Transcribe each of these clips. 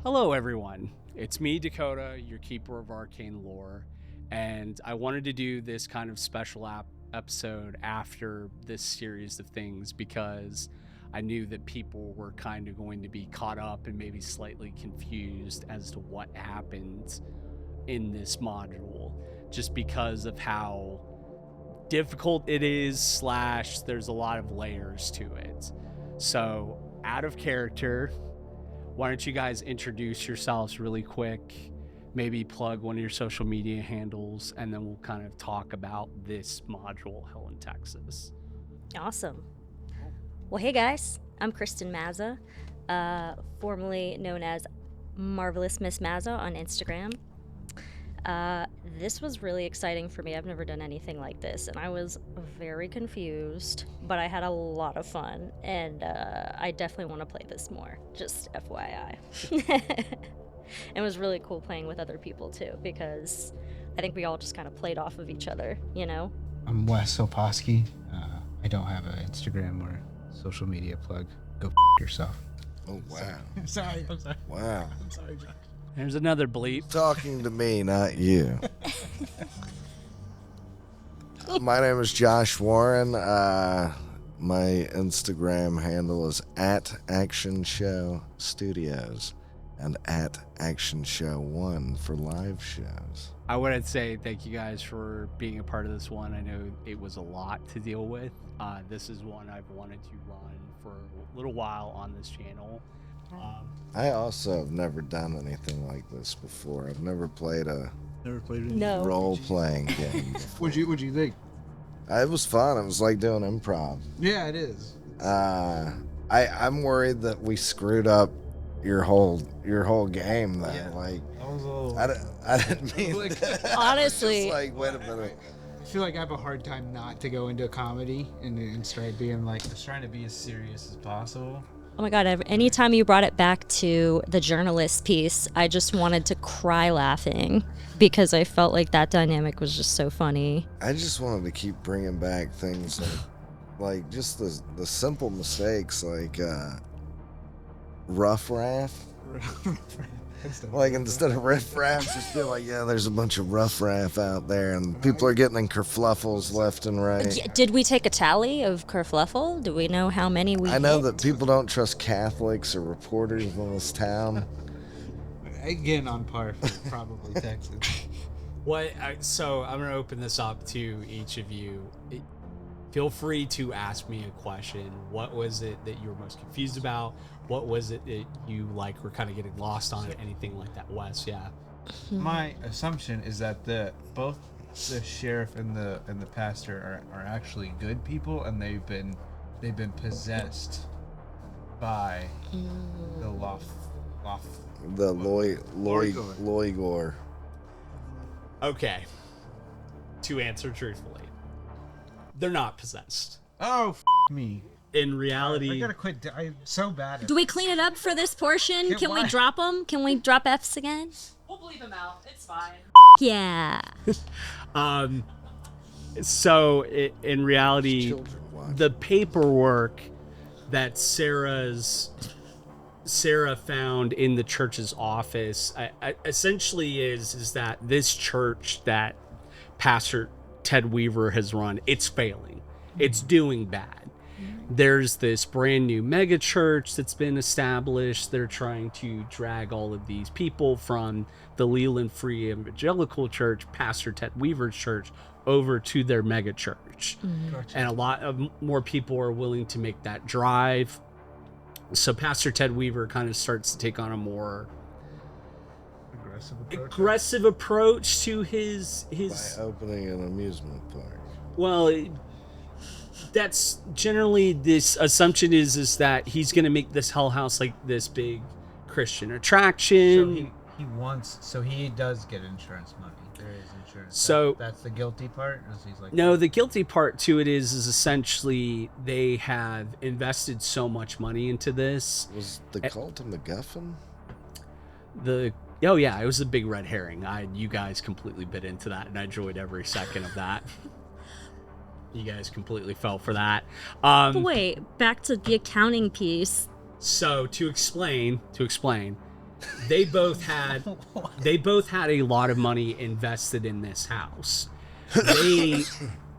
Hello everyone, it's me Dakota, your keeper of arcane lore, and I wanted to do this kind of special episode after this series of things because I knew that people were kind of going to be caught up and maybe slightly confused as to what happened in this module, just because of how difficult it is / there's a lot of layers to it. So out of character, why don't you guys introduce yourselves really quick, maybe plug one of your social media handles, and then we'll kind of talk about this module, Hell in Texas. Awesome. Well, hey guys, I'm Kristen Mazza, formerly known as Marvelous Miss Mazza on Instagram. This was really exciting for me. I've never done anything like this, and I was very confused, but I had a lot of fun, and I definitely want to play this more, just FYI. It was really cool playing with other people, too, because I think we all just kind of played off of each other, you know? I'm Wes Soposki. I don't have an Instagram or social media plug. Go yourself. Oh, wow. I'm sorry. Wow. I'm sorry, Josh. There's another bleep. Talking to me, not you. My name is Josh Warren. My Instagram handle is @ActionShowStudios and @ActionShow1 for live shows. I want to say thank you guys for being a part of this one. I know it was a lot to deal with. This is one I've wanted to run for a little while on this channel. I also have never done anything like this before. I've never played a role-playing game before. What'd you think? It was fun. It was like doing improv. Yeah, it is. I'm worried that we screwed up your whole game though. Yeah. Like I was a little... I didn't mean Like- that. Honestly. Just like, wait a minute. I feel like I have a hard time not to go into a comedy and start being like... Just trying to be as serious as possible. Oh my god, anytime you brought it back to the journalist piece, I just wanted to cry laughing because I felt like that dynamic was just so funny. I just wanted to keep bringing back things like just the simple mistakes, like rough raff. Like instead of riff raff, just be like, yeah, there's a bunch of rough raff out there, and people are getting in kerfluffles left and right. Did we take a tally of kerfluffle? Do we know how many we I know hit? that people don't trust Catholics or reporters in this town. Again, on par for probably Texas. So I'm going to open this up to each of you. Feel free to ask me a question. What was it that you were most confused about? What was it that you were kind of getting lost on? Anything like that, Wes? Yeah. My assumption is that both the sheriff and the pastor are actually good people, and they've been possessed by the The lloigor. Okay. To answer truthfully, they're not possessed. Oh, me. In reality, I gotta quit. I'm so bad at Do we clean it up for this portion? Can we drop them? Can we drop F's again? We'll bleep them out. It's fine. Yeah. So in reality, Children watch. the paperwork that Sarah found in the church's office essentially is that this church that Pastor Ted Weaver has run, it's failing. It's doing bad. There's this brand new mega church that's been established. They're trying to drag all of these people from the Leland Free Evangelical Church, Pastor Ted Weaver's church, over to their mega church. Gotcha. And a lot of more people are willing to make that drive. So Pastor Ted Weaver kind of starts to take on a more aggressive approach to his By opening an amusement park. well, that's generally this assumption is that he's going to make this Hell House like this big Christian attraction. So he does get insurance money. There is insurance. So- that's the guilty part. Or is he's like, No, the guilty part to it is essentially they have invested so much money into this. Was the cult a MacGuffin? Oh yeah, it was a big red herring. You guys completely bit into that, and I enjoyed every second of that. You guys completely fell for that. But wait, back to the accounting piece. So to explain, they both had a lot of money invested in this house. They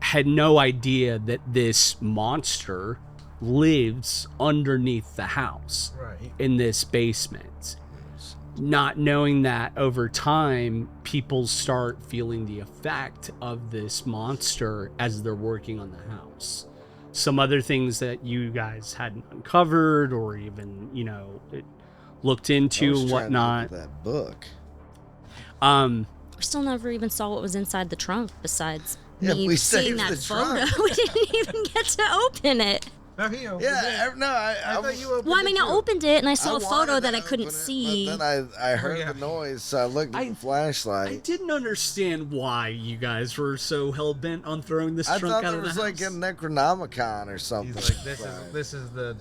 had no idea that this monster lives underneath the house, Right. in this basement. Not knowing that over time, people start feeling the effect of this monster as they're working on the house. Some other things that you guys hadn't uncovered or even, looked into and whatnot. That book. We still never even saw what was inside the trunk besides Yeah, me we seeing saved that the photo. trunk. We didn't even get to open it. No, he opened Yeah, it. no, I thought you opened Well, I it mean, too. I opened it and I saw a photo wanted that to I couldn't open it, see. But then I heard yeah. the noise, so I looked at the I flashlight. didn't understand why you guys were so hell-bent on throwing this I trunk thought out it of the was house. like a Necronomicon or something. He's like, this is the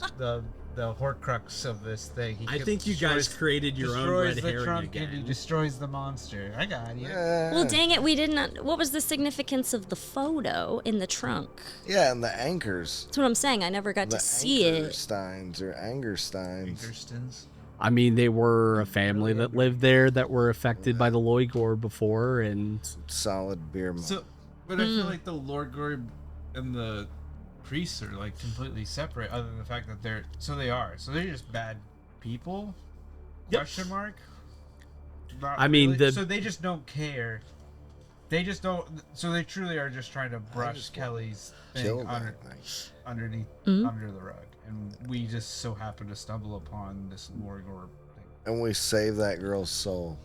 Horcrux of this thing. He I think you guys created your own red destroys the herring trunk and he again. destroys the monster. I got you. Yeah. Well, dang it, we didn't. What was the significance of the photo in the trunk? Yeah, and the anchors. That's what I'm saying. I never got The to see it. Angersteins or Angersteins. Pinkerstons. I mean, they were a family that lived there that were affected by the lloigor before, and Solid beer mug. So, but I feel like the Lord Gory and the priests are like completely separate, other than the fact that they're just bad people. Yep. Question mark. Not I mean, really. So they just don't care. They just don't. So they truly are just trying to brush just Kelly's Kill thing that thing. underneath Mhm. under the rug, and we just so happen to stumble upon this Lord Gore thing. And we saved that girl's soul.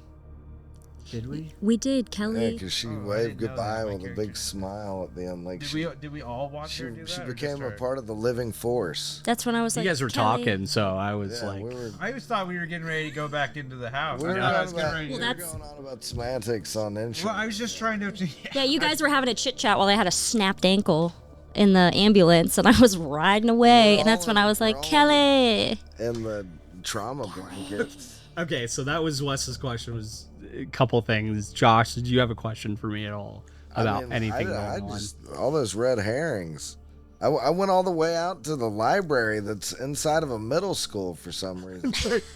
Did we? We did, Yeah, Kelly. because she Oh, I waved didn't know that. goodbye My with a character big did. smile at the end. Like Did we all watch her do that? she or became just a her? part of the living force. That's when I was you like, guys were Kelly. talking, so I was Yeah, like, we were, I always thought we were getting ready to go back into the house. we were, I going, was getting about, ready we to- were Well, going on about semantics on insurance. Well, I was just trying to. Yeah, you guys were having a chit chat while I had a snapped ankle in the ambulance, and I was riding away, and that's when I was like, Kelly. in the trauma blankets. okay, so that was Wes's question. Was a couple things. Josh, did you have a question for me at all about I mean, anything I going on? just, all those red herrings. I went all the way out to the library that's inside of a middle school for some reason.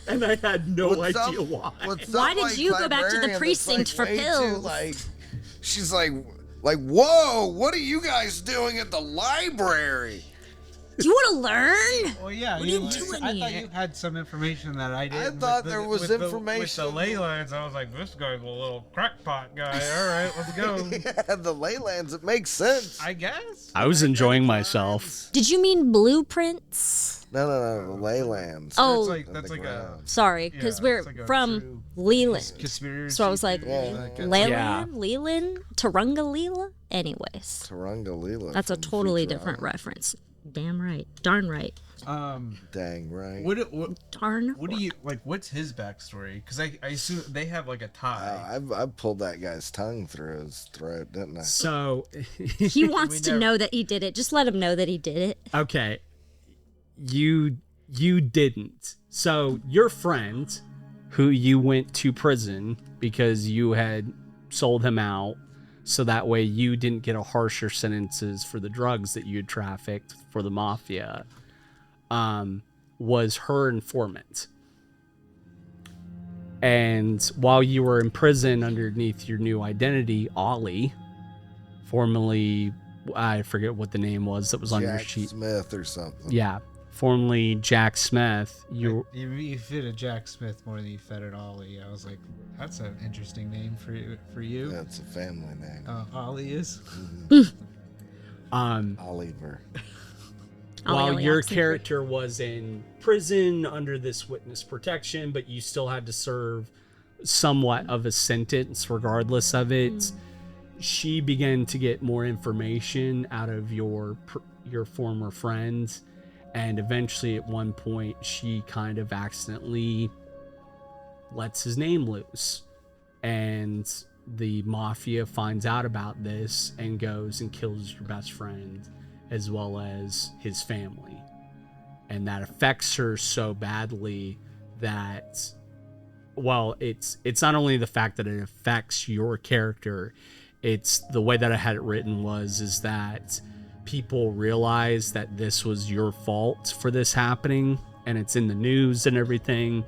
And I had no With idea some- why. with some, Why did like, you go back to the librarian that's, precinct for way too, pills? she's like, whoa, what are you guys doing at the library? Do you want to learn? Well, yeah. What are you doing I thought here? you had some information that I didn't. thought with there the- was with the- information. with the ley lines. I was like, this guy's a little crackpot guy. All right, let's go. Yeah, the leylands, it makes sense. I guess. I was enjoying myself. Did you mean blueprints? No, the leylands. Oh, That's like a sorry, because yeah, we're it's like a from true Leland. conspiracy. So I was like, theory. Yeah. Leland? Leland? Turunga Leela? Anyways, Turunga Leela. that's a from totally Futurama. different reference. Damn right. Darn right. Dang right. Darn. What do you like? What's his backstory? Because I assume they have like a tie. I pulled that guy's tongue through his throat, didn't I? So, He wants to never- know that he did it. Just let him know that he did it. okay, you didn't. So your friend, who you went to prison because you had sold him out, so that way you didn't get a harsher sentences for the drugs that you had trafficked for the mafia, was her informant. And while you were in prison underneath your new identity, Ollie, formerly, I forget what the name was that was on your Jack sheet. Smith or something. Yeah, formerly Jack Smith. You You fit a Jack Smith more than you fit an Ollie. I was like, that's an interesting name for you. That's a family name. Ollie is. Oliver. while Ollie your Oxenfree. character was in prison under this witness protection, but you still had to serve somewhat of a sentence regardless of it. She began to get more information out of your former friend, and eventually at one point she kind of accidentally lets his name loose, and the mafia finds out about this and goes and kills your best friend as well as his family. And that affects her so badly that, well, it's not only the fact that it affects your character, it's the way that I had it written is that people realize that this was your fault for this happening, and it's in the news and everything,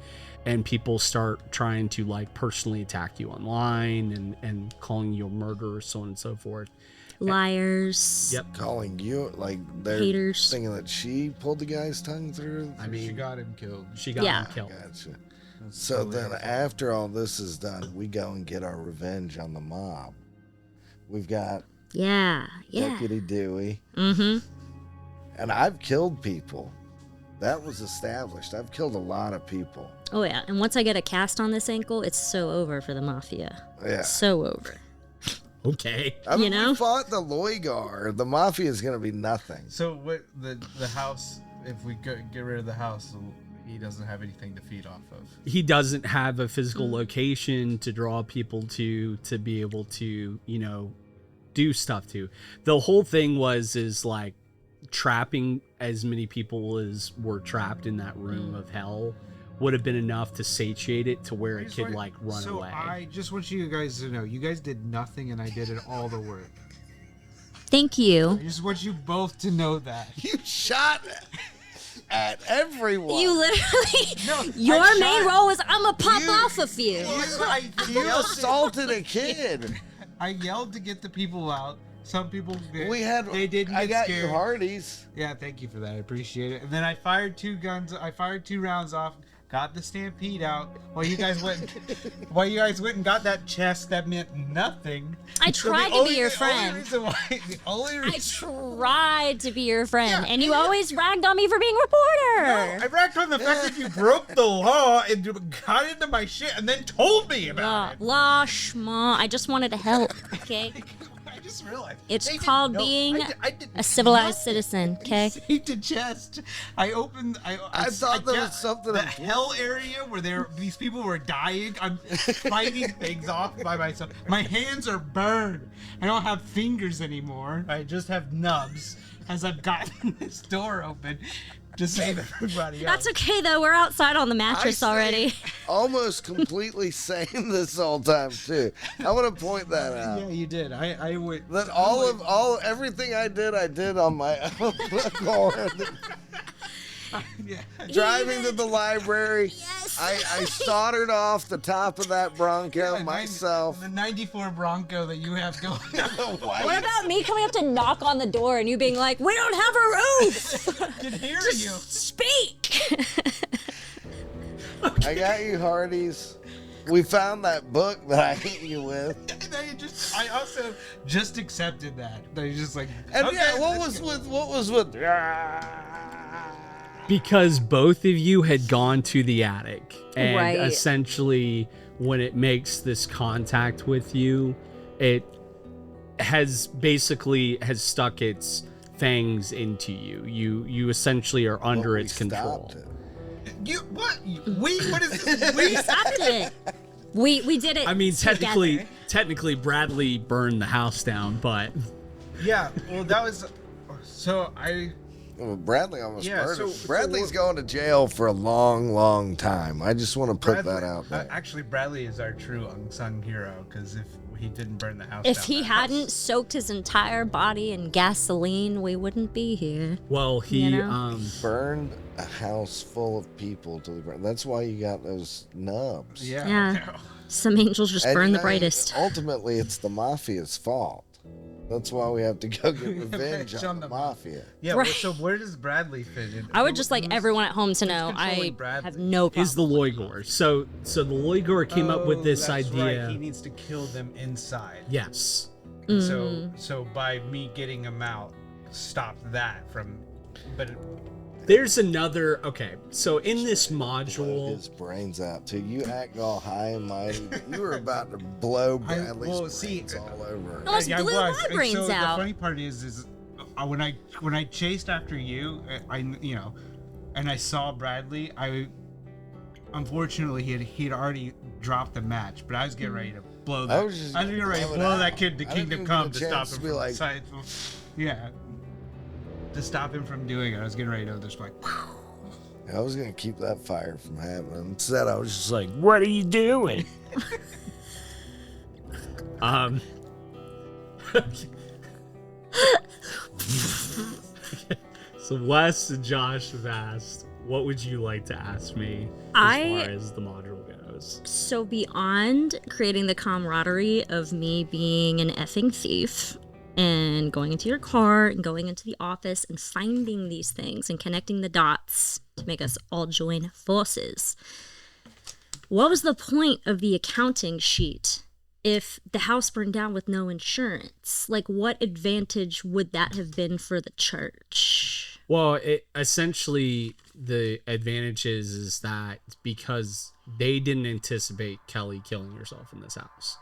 and people start trying to like personally attack you online and calling you a murderer, so on and so forth. Liars. Yep. Calling you like they're Haters. thinking that she pulled the guy's tongue through. I She mean, got him killed. she got Yeah. him killed. Gotcha. So then, after all this is done, we go and get our revenge on the mob. We've got Yeah. Deputy Dewey, Mm-hmm. and I've killed people. That was established. I've killed a lot of people. Oh yeah. And once I get a cast on this ankle, it's so over for the mafia. Yeah. So over. Okay. I mean, You know? we fought the lloigor. The mafia is going to be nothing. So what the house? If we get rid of the house, he doesn't have anything to feed off of. He doesn't have a physical location to draw people to be able to, you know, do stuff to. The whole thing is like trapping as many people as were trapped in that room of hell would have been enough to satiate it to where it could like run so away. I just want you guys to know, you guys did nothing, and I did it all the work. Thank you. I just want you both to know that. You shot at everyone. You literally. No, Your I main shot- role was I'm gonna pop You- off a few. You assaulted a kid. I yelled to get the people out. Some people They didn't I get got scared. you Hardee's. Yeah, thank you for that. I appreciate it. And then I fired 2 guns. I fired 2 rounds off. Got the stampede out. While you guys went and got that chest that meant nothing. I tried to be your friend. The only I reason tried to be your friend, Yeah, and you always ragged on me for being a reporter. I racked on the fact that you broke the law and got into my shit and then told me about it. La schma. I just wanted to help. Okay. I just realized. It's they didn't called know. being I did a civilized nothing. citizen. Okay. Saved a chest. I opened. I thought there was something The important. hell area where these people were dying. I'm fighting things off by myself. My hands are burned. I don't have fingers anymore. I just have nubs. As I've gotten this door open to save everybody else. That's okay though. We're outside on the mattress stayed already. Almost completely sane this whole time too. I want to point that out. Yeah, you did. I went. That everything I did on my own accord. Yeah. Driving to the library, Yes. I soldered off the top of that Bronco Yeah, myself. The 94 Bronco that you have going on. What about me coming up to knock on the door and you being like, "We don't have a roof. I can hear you. Speak." I got you Hardee's. We found that book that I hit you with. I also just accepted that. They just like. And okay, yeah, what let's was go. with Because both of you had gone to the attic, and Right. essentially when it makes this contact with you, it has stuck its fangs into you. You essentially are under Well, its we control. stopped it. You what? What is this? We Stopped it. We did it. I mean, together. technically Bradley burned the house down, but Yeah. Well, that was. So Well, Bradley almost Yeah, murdered. so Bradley's going to jail for a long, long time. I just want to put that out there. Actually, Bradley is our true unsung hero because if he didn't burn the house If down, he that hadn't house- soaked his entire body in gasoline, we wouldn't be here. well, he You know? Burned a house full of people to the ground. That's why you got those nubs. Yeah. Yeah. Some angels just And, burn you the know, brightest. Ultimately, it's the mafia's fault. That's why we have to go get revenge on the mafia. Yeah. Right. So where does Bradley fit in? I would just like everyone at home to know I controlling Bradley? have no problem. is the lloigor. So the lloigor came up with this that's idea. Right. He needs to kill them inside. Yes. So by me getting him out, stop that from. But There's another. Okay, so in this Blow module, his brains out too. You act all high and mighty, but you were about to blow Bradley's well, see, brains all over. Almost blew my And brains so out. The funny part is when I chased after you, and I saw Bradley, unfortunately he'd already dropped the match, but I was getting ready to blow that. I was just getting ready to blowing blow out. that kid to I didn't Kingdom even Come get to a stop chance him to be from like- side. Yeah. To stop him from doing it, I was getting ready to just like. I was gonna keep that fire from happening. Instead, I was just like, "What are you doing?" So Wes and Josh have asked, what would you like to ask me as far as the module goes? So beyond creating the camaraderie of me being an effing thief and going into your car and going into the office and finding these things and connecting the dots to make us all join forces, what was the point of the accounting sheet if the house burned down with no insurance? Like, what advantage would that have been for the church? Well, essentially the advantage is that because they didn't anticipate Kelly killing herself in this house,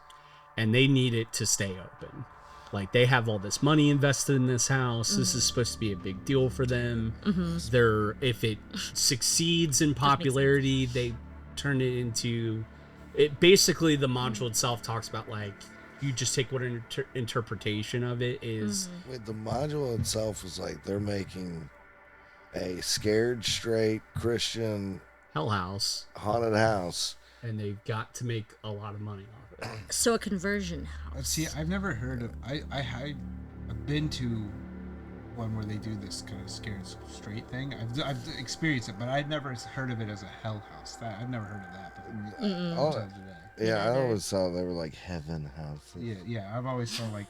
and they need it to stay open. Like, they have all this money invested in this house. This is supposed to be a big deal for them. If it succeeds in popularity, they turn it into it. Basically, the module itself talks about, like, you just take what interpretation of it is. With the module itself was like they're making a scared straight Christian Hell house, haunted house, and they've got to make a lot of money off it. So a conversion house. See, I've never heard of. I've been to one where they do this kind of scared straight thing. I've experienced it, but I'd never heard of it as a hell house. I've never heard of that. But yeah, I always thought they were like heaven houses. Yeah. I've always thought like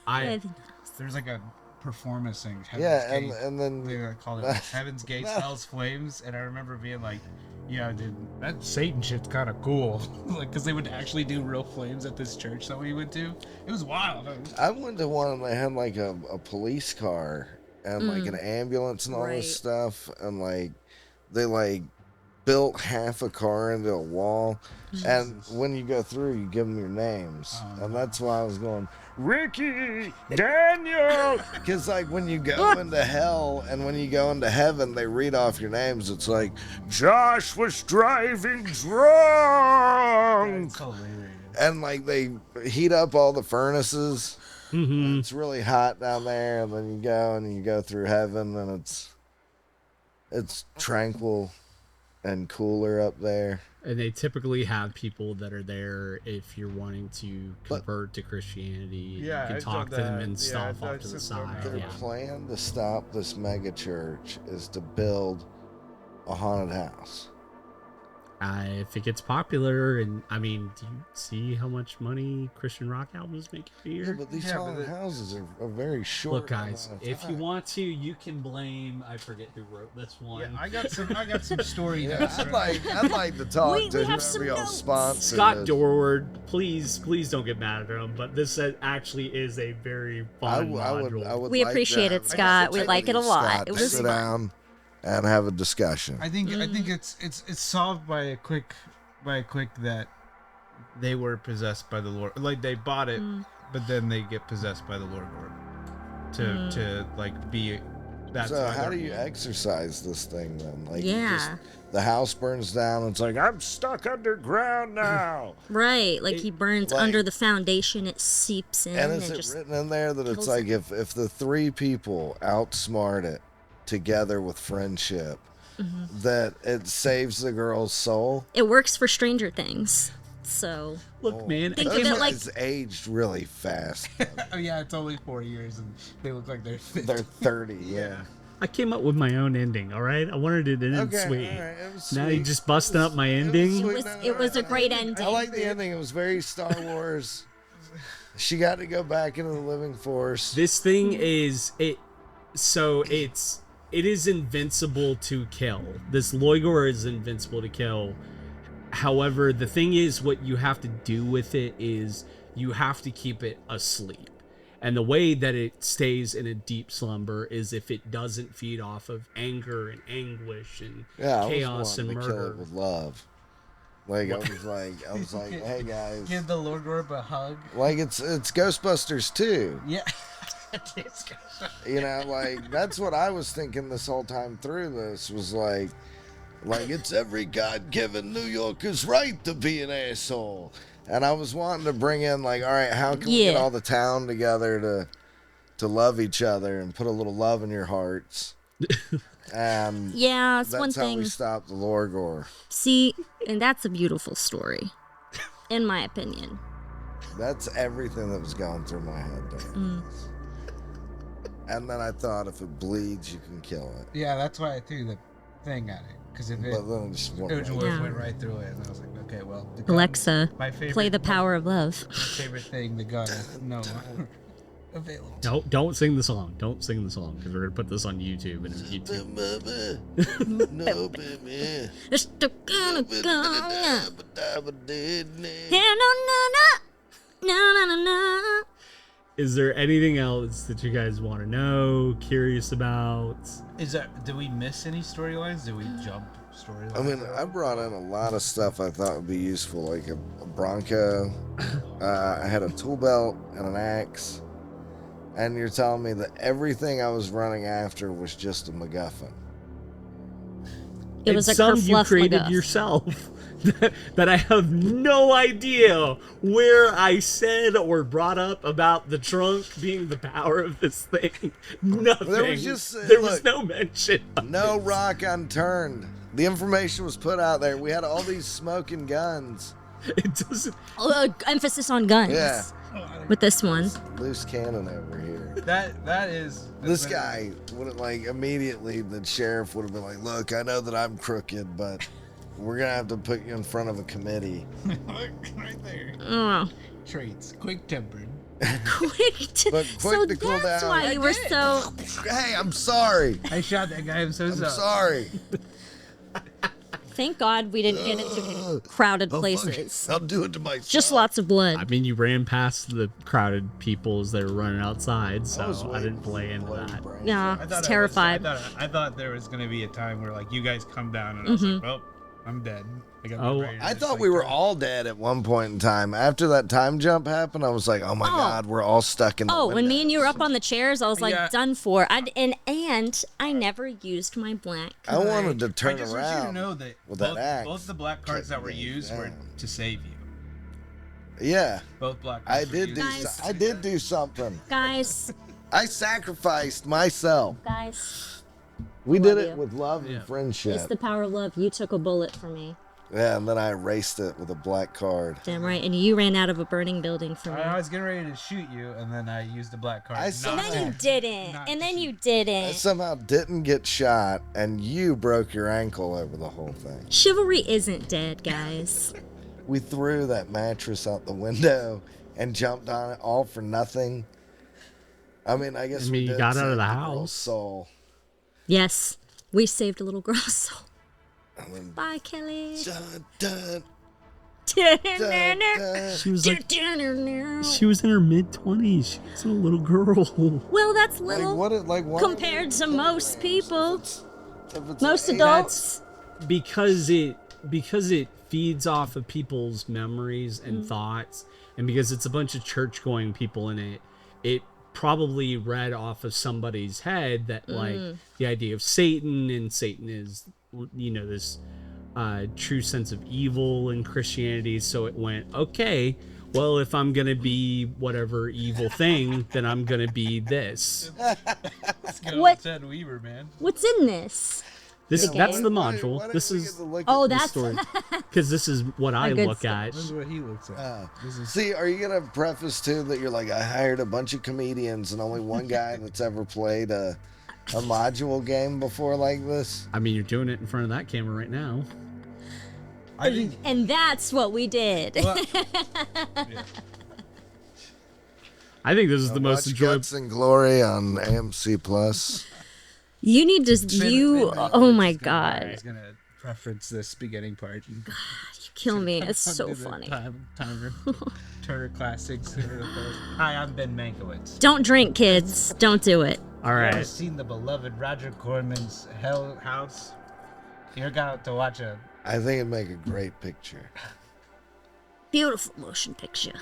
there's like a performance thing. And then They call it Heaven's Gates, Hell's Flames, and I remember being like, yeah, dude, that Satan shit's kind of cool. Like, because they would actually do real flames at this church that we went to. It was wild. I went to one and they had like a police car and like an ambulance and all this stuff, and like they like built half a car into a wall, and when you go through, you give them your names, and that's why I was going, Ricky, Daniel, because like when you go into hell and when you go into heaven, they read off your names. It's like Josh was driving drunk, and like they heat up all the furnaces. It's really hot down there, and then you go through heaven, and it's tranquil and cooler up there. And they typically have people that are there if you're wanting to convert to Christianity. You can talk to them and stuff off to the side. Their plan to stop this mega church is to build a haunted house. If it gets popular, and I mean, do you see how much money Christian rock albums make a year? Yeah, but these haunted houses are very short. Look, guys, if you want to, you can blame. I forget who wrote this one. Yeah, I got some story notes. I'd like to talk to whoever y'all sponsor. Scott Dorward, please don't get mad at him, but this actually is a very fun module. We appreciate it, Scott. We like it a lot. It was sit down and have a discussion. I think it's solved by a quick that they were possessed by the Lord. Like, they bought it, but then they get possessed by the Lord to like be. That's so how do you exercise this thing then? Like, yeah, the house burns down. It's like, I'm stuck underground now. Right, like he burns under the foundation. It seeps in. And is it written in there that it's like if the three people outsmart it together with friendship, that it saves the girl's soul? It works for Stranger Things. So look, man, think of it like it's aged really fast. Oh yeah, it's only 4 years, and they look like they're 50. They're 30. Yeah. I came up with my own ending. All right, I wanted it to end sweet. All right, it was now sweet. you just busting up my ending. It was a great ending. I like the ending. It was very Star Wars. She got to go back into the living force. This thing is it. So it is invincible to kill. This lloigor is invincible to kill. However, the thing is, what you have to do with it is you have to keep it asleep. And the way that it stays in a deep slumber is if it doesn't feed off of anger and anguish and chaos and murder. Kill it with love. Like I was like, hey guys, give the Lord Orb a hug. Like it's Ghostbusters 2. Yeah. You know, like that's what I was thinking this whole time through this was like it's every God-given New Yorker's right to be an asshole. And I was wanting to bring in like, all right, how can we get all the town together to love each other and put a little love in your hearts? And that's one thing. That's how we stopped the lloigor. See, and that's a beautiful story, in my opinion. That's everything that was going through my head there. And then I thought if it bleeds, you can kill it. Yeah, that's why I threw the thing at it. Because if But it, then it just went it right. just Yeah. went right through it, and I was like, okay, well. The gun, Alexa, my favorite, play the power of love. My favorite thing, the gun. No. Available. Don't sing the song. Don't sing the song because we're gonna put this on YouTube and it's YouTube. No, baby. It's the gonna go, yeah. Yeah, no. Is there anything else that you guys want to know? Curious about? Did we miss any storylines? Did we jump storylines? I mean, I brought in a lot of stuff I thought would be useful, like a Bronco. I had a tool belt and an axe. And you're telling me that everything I was running after was just a MacGuffin. It was a some you kerfluff created MacGuff. yourself that I have no idea where I said or brought up about the trunk being the power of this thing. Nothing. There was just, there was look, no mention. of No it. rock unturned. The information was put out there. We had all these smoking guns. It doesn't. Emphasis on guns. Yeah. With this one. Loose cannon over here. That is. This guy would have, like, immediately, the sheriff would have been like, look, I know that I'm crooked, but we're going to have to put you in front of a committee. right there. Oh. Traits. Quick-tempered. Quick to, But quick so to cool that's down. why I you were did. so. Hey, I'm sorry. I shot that guy. I'm so I'm sorry. Thank God we didn't get into crowded places. I'll do it to myself. Just lots of blood. I mean, you ran past the crowded people as they were running outside, so was I waiting didn't for play the into bloody that. brain. Yeah, I was terrified. I thought there was gonna be a time where like you guys come down and I was like, well, I'm dead. I got my Oh, brain. I It's thought like, we were all dead at one point in time. After that time jump happened, I was like, oh my God, we're all stuck in the Oh, when window. me and you were up on the chairs, I was like, Yeah. done for. And I never used my black. I wanted to I turn just want you to around. know that with that both, axe. both the black cards that were Cut me used were down. to save you. Yeah, Both black I cards were did used. do. Guys. I did do something. Guys, I sacrificed myself. We Love did it you. with love and friendship. it's the power of love. You took a bullet for me. Yeah, and then I erased it with a black card. Damn right. And you ran out of a burning building for me. I was getting ready to shoot you, and then I used the black card. I not saw And then to- you didn't. not And to then shoot. you I didn't. somehow didn't get shot, and you broke your ankle over the whole thing. Chivalry isn't dead, guys. We threw that mattress out the window and jumped on it all for nothing. I mean, I guess I mean, we you did got out save of the girl's house. Soul. Yes, we saved a little girl's soul. And then, Bye, Kelly. dun, dun, She dun, dun. She was like, she was in her mid-20s. She was a little girl. Well, that's little Like what? compared to most people. If it's Most an adults. because it feeds off of people's memories and thoughts, and because it's a bunch of church-going people in it, it probably read off of somebody's head that like the idea of Satan, and Satan is, you know, this true sense of evil in Christianity. So it went, okay, well, if I'm gonna be whatever evil thing, then I'm gonna be this. Let's go What? with Ted Weaver, man. What's in this? This Okay. that's the why module. don't This we get is to look Oh, at the that's story because this is what I good look stuff. at. This is what he looks at. See, are you gonna preface too that you're like, I hired a bunch of comedians and only one guy that's ever played a module game before like this? I mean, you're doing it in front of that camera right now. I think And that's what we did. well, I think this is the most Watch enjoyable. Guts and Glory on AMC Plus. You need to. Finn Oh my is God. gonna preference this beginning part. You kill me. It's so Do the funny. Turner Classics. Hi, I'm Ben Mankiewicz. Don't drink, kids. Don't do it. All You ever right. seen the beloved Roger Corman's Hell House? You ever got out to watch a... I think it'd make a great picture. Beautiful motion picture.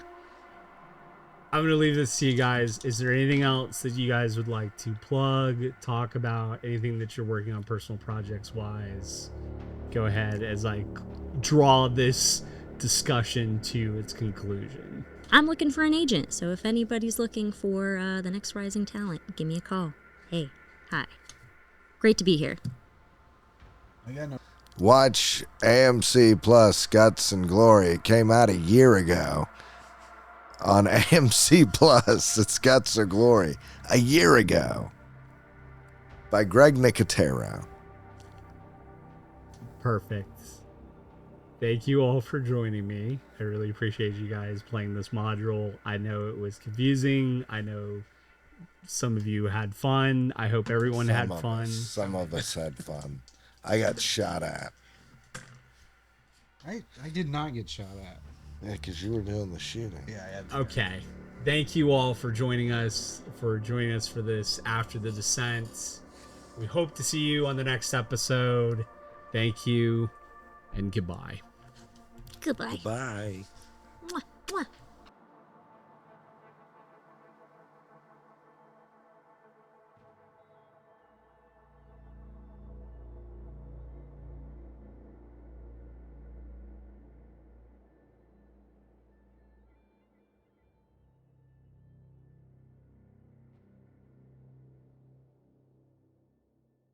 I'm gonna leave this to you guys. Is there anything else that you guys would like to plug, talk about, anything that you're working on personal projects wise? Go ahead as I draw this discussion to its conclusion. I'm looking for an agent, so if anybody's looking for the next rising talent, give me a call. Hey, hi. Great to be here. I got no... Watch AMC Plus Guts and Glory. It came out a year ago on AMC Plus. It's Guts or Glory. A year ago. By Greg Nicotero. Perfect. Thank you all for joining me. I really appreciate you guys playing this module. I know it was confusing. I know some of you had fun. I hope everyone had fun. Some of us had fun. I got shot at. I did not get shot at. Yeah, because you were doing the shooting. Yeah, I had Okay. Thank you all for joining us for this After the Descent. We hope to see you on the next episode. Thank you and goodbye. Goodbye. Bye. Mwah, mwah.